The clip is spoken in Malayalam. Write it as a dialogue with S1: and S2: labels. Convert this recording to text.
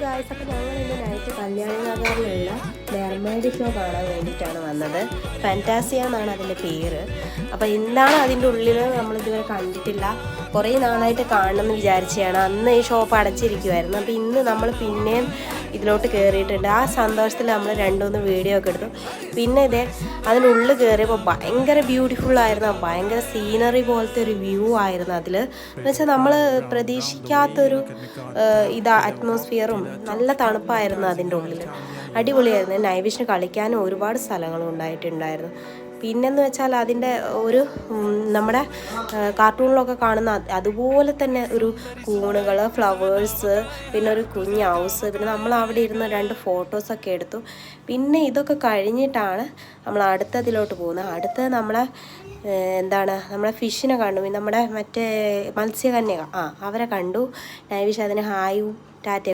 S1: ഗായ്സ്, അപ്പോൾ ഞങ്ങൾ ഇന്ന് നൈറ്റ് കല്യാണ നഗറിലുള്ള മെർമെയ്ഡ് ഷോ കാണാൻ വേണ്ടിയിട്ടാണ് വന്നത്. ഫാൻറ്റാസിയ എന്നാണ് അതിൻ്റെ പേര്. അപ്പോൾ എന്താണ് അതിൻ്റെ ഉള്ളിൽ നമ്മളിതുവരെ കണ്ടിട്ടില്ല. കുറേ നാളായിട്ട് കാണണമെന്ന് വിചാരിച്ചതാണ്. അന്ന് ഈ ഷോപ്പ് അടച്ചിരിക്കുമായിരുന്നു. അപ്പോൾ ഇന്ന് നമ്മൾ പിന്നെയും ഇതിലോട്ട് കയറിയിട്ടുണ്ട്. ആ സന്തോഷത്തിൽ നമ്മൾ രണ്ടുമൂന്ന് വീഡിയോ ഒക്കെ എടുത്തു. പിന്നെ ഇതേ അതിനുള്ളിൽ കയറിയപ്പോൾ ഭയങ്കര ബ്യൂട്ടിഫുള്ളായിരുന്നു. ഭയങ്കര സീനറി പോലത്തെ ഒരു വ്യൂ ആയിരുന്നു അതിൽ. എന്നുവെച്ചാൽ നമ്മൾ പ്രതീക്ഷിക്കാത്തൊരു അറ്റ്മോസ്ഫിയറും നല്ല തണുപ്പായിരുന്നു അതിൻ്റെ ഉള്ളിൽ. അടിപൊളിയായിരുന്നു. നൈറ്റ് വിഷന് കളിക്കാനും ഒരുപാട് സ്ഥലങ്ങളും ഉണ്ടായിട്ടുണ്ടായിരുന്നു. പിന്നെന്ന് വെച്ചാൽ അതിൻ്റെ ഒരു നമ്മുടെ കാർട്ടൂണിലൊക്കെ കാണുന്ന അതുപോലെ തന്നെ ഒരു കൂണുകൾ, ഫ്ലവേഴ്സ്, പിന്നെ ഒരു കുഞ്ഞ് ഹൗസ്, പിന്നെ നമ്മൾ അവിടെ ഇരുന്ന് 2 ഫോട്ടോസൊക്കെ എടുത്തു. പിന്നെ ഇതൊക്കെ കഴിഞ്ഞിട്ടാണ് നമ്മൾ അടുത്തതിലോട്ട് പോകുന്നത്. അടുത്തത് നമ്മളെ നമ്മളെ ഫിഷിനെ കണ്ടു. നമ്മുടെ മറ്റേ മത്സ്യകന്യക അവരെ കണ്ടു. നൈവിഷ് അതിന് ഹായും ടാറ്റ